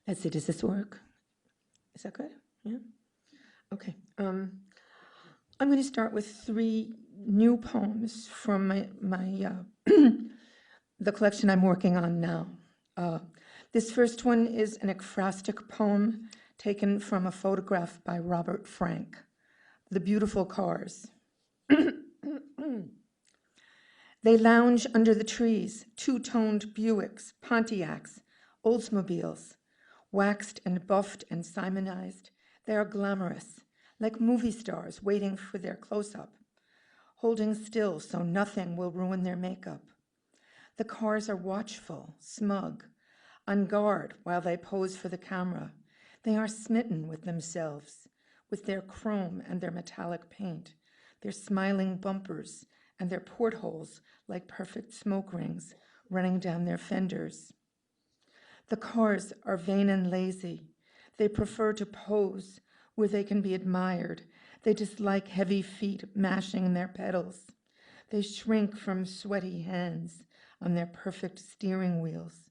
Let's see, does this work? Is that good? Yeah? Okay. I'm going to start with 3 new poems from the collection I'm working on now. This first one is an ekphrastic poem taken from a photograph by Robert Frank, The Beautiful Cars. They lounge under the trees, 2-toned Buicks, Pontiacs, Oldsmobiles. Waxed and buffed and Simonized, they are glamorous, like movie stars waiting for their close-up, holding still so nothing will ruin their makeup. The cars are watchful, smug, on guard while they pose for the camera. They are smitten with themselves, with their chrome and their metallic paint, their smiling bumpers and their portholes like perfect smoke rings running down their fenders. The cars are vain and lazy. They prefer to pose where they can be admired. They dislike heavy feet mashing their pedals. They shrink from sweaty hands on their perfect steering wheels.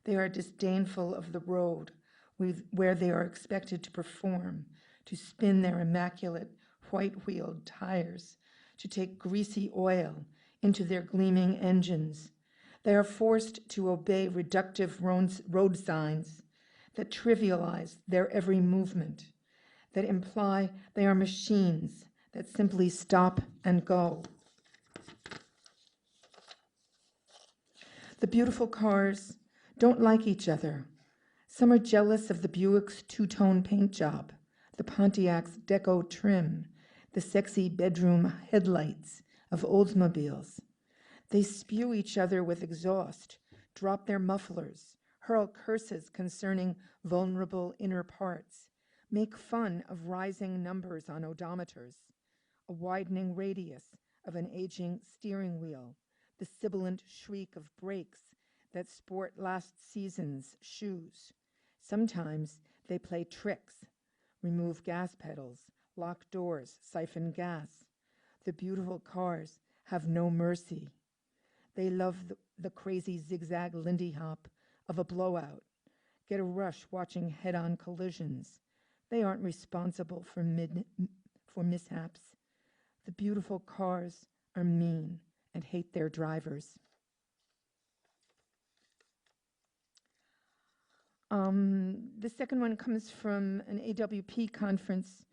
They are disdainful of the road where they are expected to perform, to spin their immaculate white-wheeled tires, to take greasy oil into their gleaming engines. They are forced to obey reductive road signs that trivialize their every movement, that imply they are machines that simply stop and go. The beautiful cars don't like each other. Some are jealous of the Buick's 2-tone paint job, the Pontiac's deco trim, the sexy bedroom headlights of Oldsmobiles. They spew each other with exhaust, drop their mufflers, hurl curses concerning vulnerable inner parts, make fun of rising numbers on odometers, a widening radius of an aging steering wheel, the sibilant shriek of brakes that sport last season's shoes. Sometimes they play tricks, remove gas pedals, lock doors, siphon gas. The beautiful cars have no mercy. They love the crazy zigzag Lindy Hop of a blowout, get a rush watching head-on collisions. They aren't responsible for mishaps. The beautiful cars are mean and hate their drivers. The second one comes from an AWP conference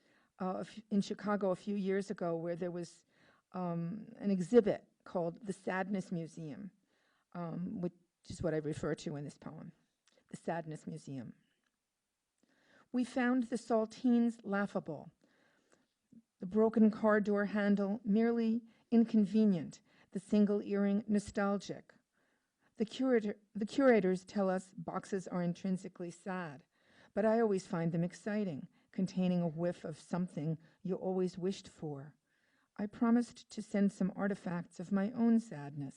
in Chicago a few years ago, where there was an exhibit called The Sadness Museum, which is what I refer to in this poem, The Sadness Museum. We found the saltines laughable, the broken car door handle merely inconvenient, the single earring nostalgic. The curators tell us boxes are intrinsically sad, but I always find them exciting, containing a whiff of something you always wished for. I promised to send some artifacts of my own sadness,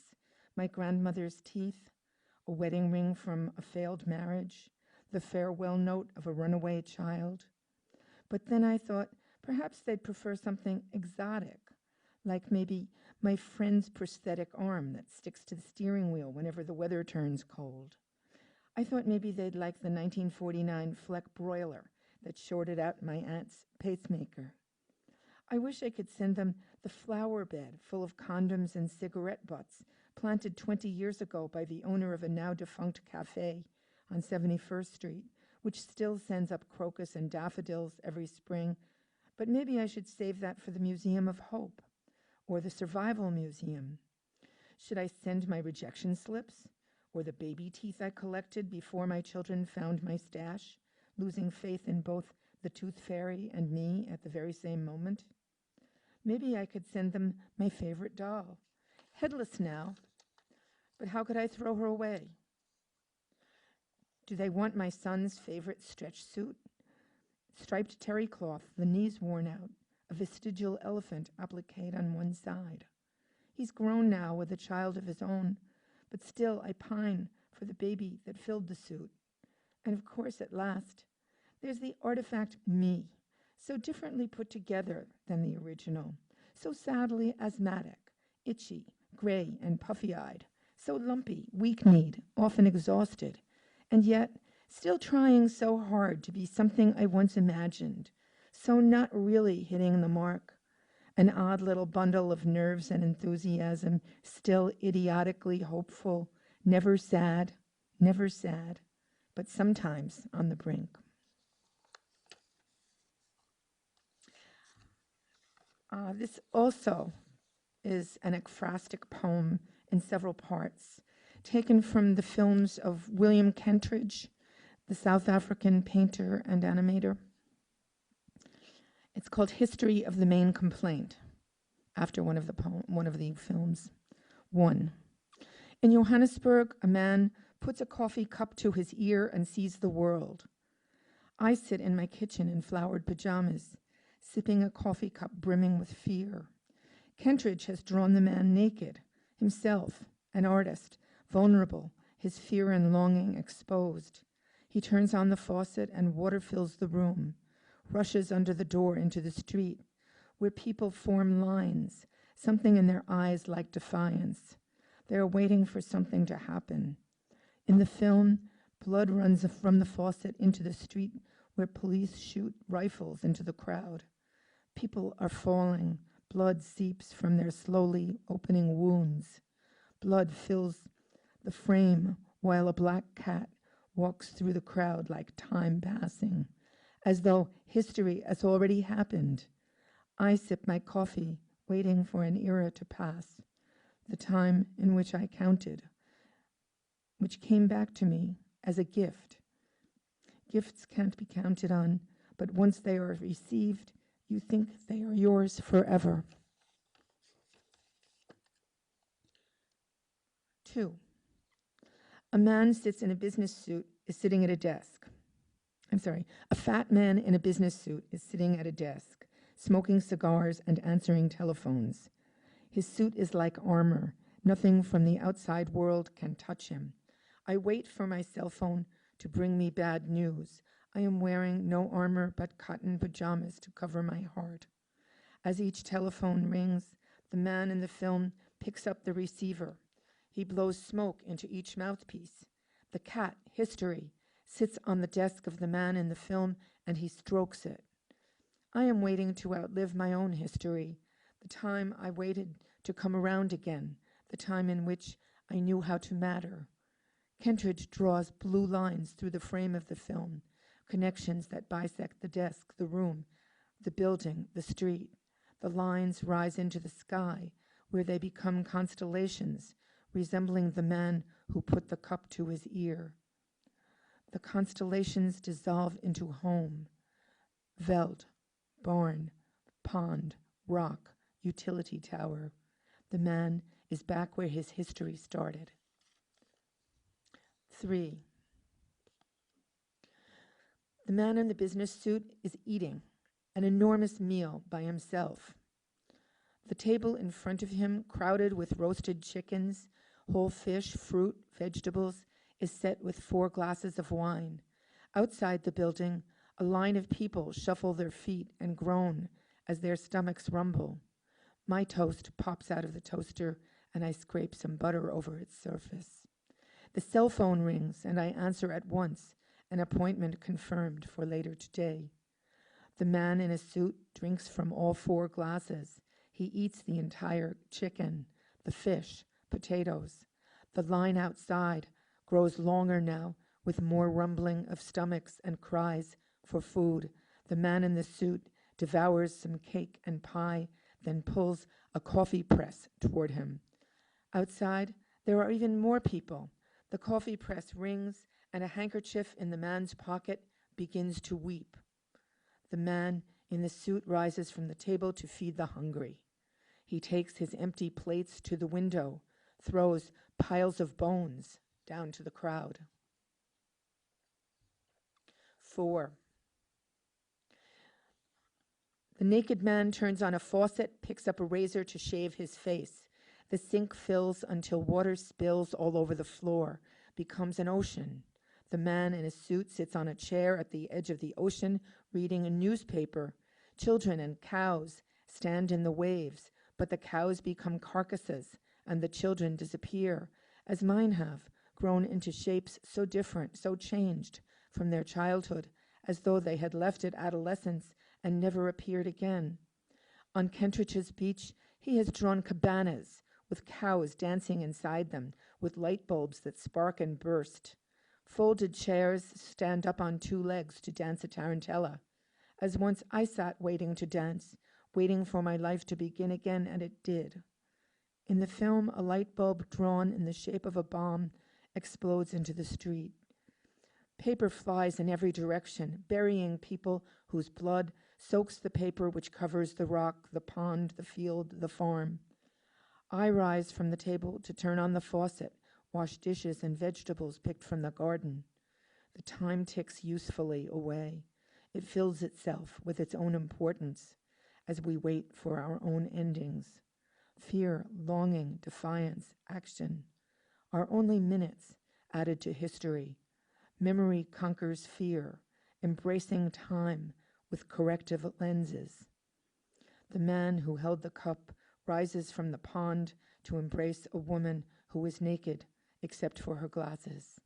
my grandmother's teeth, a wedding ring from a failed marriage, the farewell note of a runaway child. But then I thought perhaps they'd prefer something exotic, like maybe my friend's prosthetic arm that sticks to the steering wheel whenever the weather turns cold. I thought maybe they'd like the 1949 Fleck broiler that shorted out my aunt's pacemaker. I wish I could send them the flower bed full of condoms and cigarette butts planted 20 years ago by the owner of a now-defunct cafe on 71st Street, which still sends up crocus and daffodils every spring. But maybe I should save that for the Museum of Hope or the Survival Museum. Should I send my rejection slips or the baby teeth I collected before my children found my stash, losing faith in both the tooth fairy and me at the very same moment? Maybe I could send them my favorite doll, headless now, but how could I throw her away? Do they want my son's favorite stretch suit? Striped terry cloth, the knees worn out, a vestigial elephant appliqued on one side. He's grown now with a child of his own, but still I pine for the baby that filled the suit. And of course, at last, there's the artifact me, so differently put together than the original, so sadly asthmatic, itchy, gray, and puffy-eyed, so lumpy, weak-kneed, often exhausted, and yet Still trying so hard to be something I once imagined, so not really hitting the mark. An odd little bundle of nerves and enthusiasm, still idiotically hopeful, never sad, but sometimes on the brink. This also is an ekphrastic poem in several parts, taken from the films of William Kentridge, the South African painter and animator. It's called History of the Main Complaint, after one of the films. 1. In Johannesburg, a man puts a coffee cup to his ear and sees the world. I sit in my kitchen in flowered pajamas, sipping a coffee cup brimming with fear. Kentridge has drawn the man naked, himself, an artist, vulnerable, his fear and longing exposed. He turns on the faucet and water fills the room, rushes under the door into the street, where people form lines, something in their eyes like defiance. They are waiting for something to happen. In the film, blood runs from the faucet into the street where police shoot rifles into the crowd. People are falling. Blood seeps from their slowly opening wounds. Blood fills the frame while a black cat walks through the crowd like time passing, as though history has already happened. I sip my coffee, waiting for an era to pass, the time in which I counted, which came back to me as a gift. Gifts can't be counted on, but once they are received, you think they are yours forever. 2. A man sits in a business suit is sitting at a desk. A fat man in a business suit is sitting at a desk, smoking cigars and answering telephones. His suit is like armor. Nothing from the outside world can touch him. I wait for my cell phone to bring me bad news. I am wearing no armor but cotton pajamas to cover my heart. As each telephone rings, the man in the film picks up the receiver. He blows smoke into each mouthpiece. The cat, history, sits on the desk of the man in the film and he strokes it. I am waiting to outlive my own history, the time I waited to come around again, the time in which I knew how to matter. Kentridge draws blue lines through the frame of the film, connections that bisect the desk, the room, the building, the street. The lines rise into the sky, where they become constellations, resembling the man who put the cup to his ear. The constellations dissolve into home, veld, barn, pond, rock, utility tower. The man is back where his history started. 3. The man in the business suit is eating an enormous meal by himself. The table in front of him, crowded with roasted chickens, whole fish, fruit, vegetables, is set with 4 glasses of wine. Outside the building, a line of people shuffle their feet and groan as their stomachs rumble. My toast pops out of the toaster and I scrape some butter over its surface. The cell phone rings and I answer at once, an appointment confirmed for later today. The man in a suit drinks from all 4 glasses. He eats the entire chicken, the fish, potatoes. The line outside grows longer now, with more rumbling of stomachs and cries for food. The man in the suit devours some cake and pie, then pulls a coffee press toward him. Outside, there are even more people. The coffee press rings, and a handkerchief in the man's pocket begins to weep. The man in the suit rises from the table to feed the hungry. He takes his empty plates to the window, throws piles of bones down to the crowd. 4. The naked man turns on a faucet, picks up a razor to shave his face. The sink fills until water spills all over the floor, becomes an ocean. The man in a suit sits on a chair at the edge of the ocean, reading a newspaper. Children and cows stand in the waves, but the cows become carcasses, and the children disappear, as mine have, grown into shapes so different, so changed, from their childhood, as though they had left at adolescence and never appeared again. On Kentridge's beach, he has drawn cabanas with cows dancing inside them, with light bulbs that spark and burst. Folded chairs stand up on two legs to dance a tarantella, as once I sat waiting to dance, waiting for my life to begin again, and it did. In the film, a light bulb drawn in the shape of a bomb explodes into the street. Paper flies in every direction, burying people whose blood soaks the paper which covers the rock, the pond, the field, the farm. I rise from the table to turn on the faucet, wash dishes and vegetables picked from the garden. The time ticks usefully away. It fills itself with its own importance as we wait for our own endings. Fear, longing, defiance, action are only minutes added to history. Memory conquers fear, embracing time with corrective lenses. The man who held the cup rises from the pond to embrace a woman who is naked except for her glasses.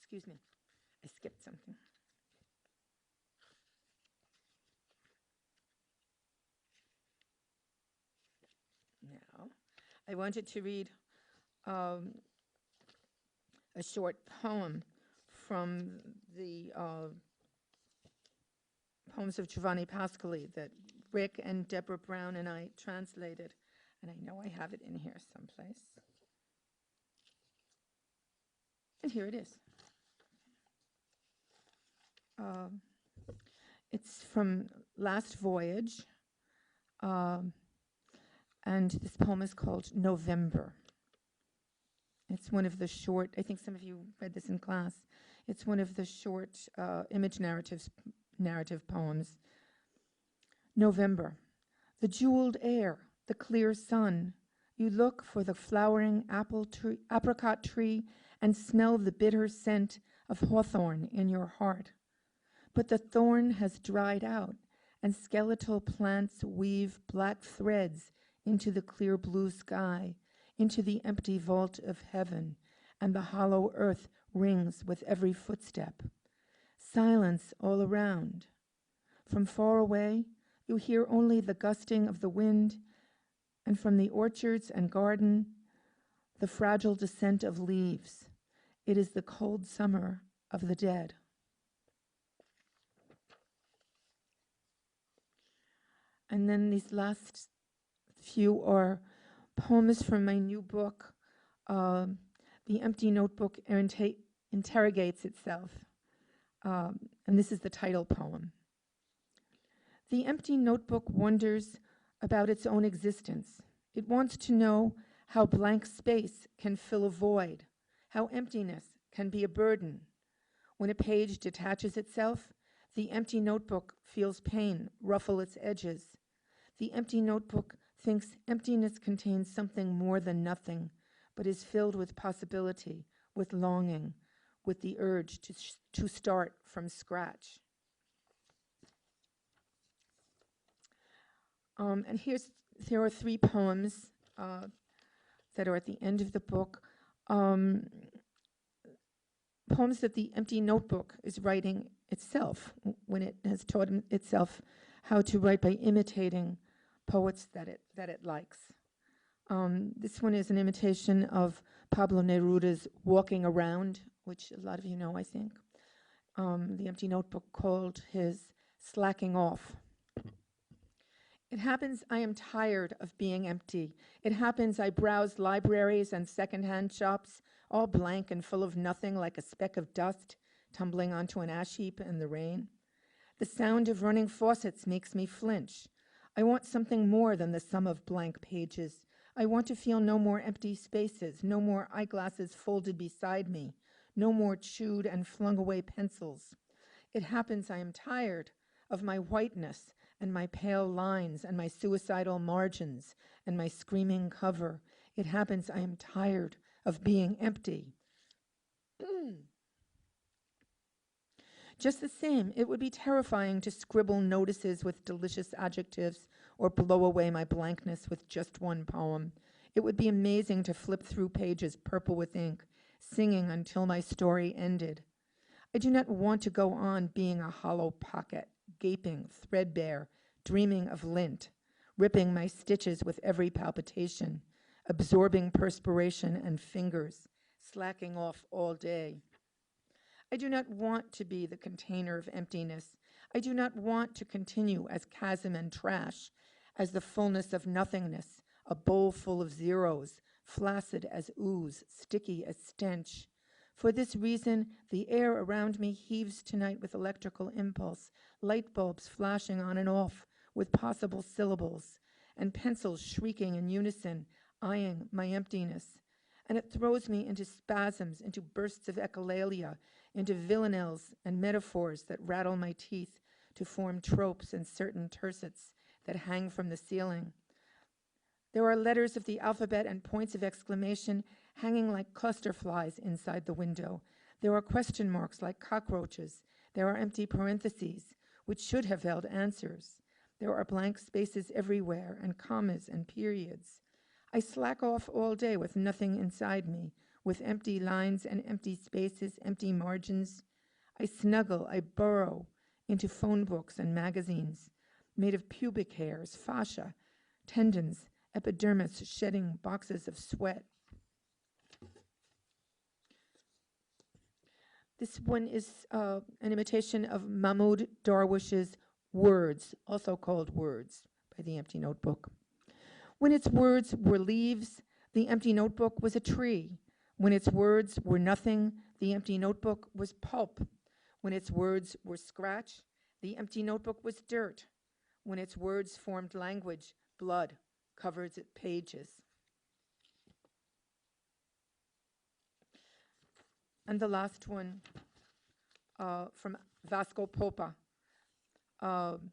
Excuse me, I skipped something. Now, I wanted to read a short poem from the poems of Giovanni Pascoli that Rick and Deborah Brown and I translated. And I know I have it in here someplace. And here it is. It's from Last Voyage. And this poem is called November. It's one of the short, I think some of you read this in class. It's one of the short image narrative poems. November, the jeweled air, the clear sun. You look for the flowering apricot tree and smell the bitter scent of hawthorn in your heart. But the thorn has dried out, and skeletal plants weave black threads into the clear blue sky, into the empty vault of heaven, and the hollow earth rings with every footstep. Silence all around. From far away, you hear only the gusting of the wind, and from the orchards and garden, the fragile descent of leaves. It is the cold summer of the dead. And then these last few are poems from my new book. The Empty Notebook Interrogates Itself. And this is the title poem. The empty notebook wonders about its own existence. It wants to know how blank space can fill a void, how emptiness can be a burden. When a page detaches itself, the empty notebook feels pain ruffle its edges. The empty notebook thinks emptiness contains something more than nothing, but is filled with possibility, with longing, with the urge to start from scratch. And there are three poems that are at the end of the book. Poems that the empty notebook is writing itself when it has taught itself how to write by imitating poets that it likes. This one is an imitation of Pablo Neruda's Walking Around, which a lot of you know, I think. The empty notebook called his Slacking Off. It happens I am tired of being empty. It happens I browse libraries and secondhand shops, all blank and full of nothing, like a speck of dust tumbling onto an ash heap in the rain. The sound of running faucets makes me flinch. I want something more than the sum of blank pages. I want to feel no more empty spaces, no more eyeglasses folded beside me, no more chewed and flung away pencils. It happens I am tired of my whiteness and my pale lines and my suicidal margins and my screaming cover. It happens I am tired of being empty. Just the same, it would be terrifying to scribble notices with delicious adjectives or blow away my blankness with just one poem. It would be amazing to flip through pages purple with ink, singing until my story ended. I do not want to go on being a hollow pocket, gaping, threadbare, dreaming of lint, ripping my stitches with every palpitation, absorbing perspiration and fingers, slacking off all day. I do not want to be the container of emptiness. I do not want to continue as chasm and trash, as the fullness of nothingness, a bowl full of zeros, flaccid as ooze, sticky as stench. For this reason, the air around me heaves tonight with electrical impulse, light bulbs flashing on and off with possible syllables, and pencils shrieking in unison, eyeing my emptiness. And it throws me into spasms, into bursts of echolalia, into villanelles and metaphors that rattle my teeth to form tropes and certain tercets that hang from the ceiling. There are letters of the alphabet and points of exclamation hanging like cluster flies inside the window. There are question marks like cockroaches. There are empty parentheses, which should have held answers. There are blank spaces everywhere, and commas and periods. I slack off all day with nothing inside me, with empty lines and empty spaces, empty margins. I snuggle, I burrow into phone books and magazines, made of pubic hairs, fascia, tendons, epidermis shedding boxes of sweat. This one is an imitation of Mahmoud Darwish's Words, also called Words, by the Empty Notebook. When its words were leaves, the empty notebook was a tree. When its words were nothing, the empty notebook was pulp. When its words were scratch, the empty notebook was dirt. When its words formed language, blood covered its pages. And the last one from Vasco Popa. From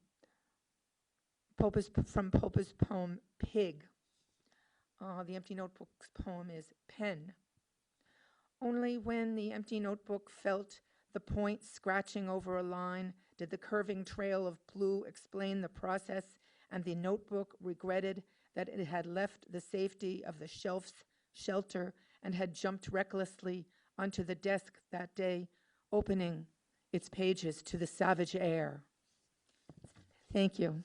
Popa's poem, Pig. The Empty Notebook's poem is Pen. Only when the empty notebook felt the point scratching over a line did the curving trail of blue explain the process, and the notebook regretted that it had left the safety of the shelf's shelter and had jumped recklessly onto the desk that day, opening its pages to the savage air. Thank you.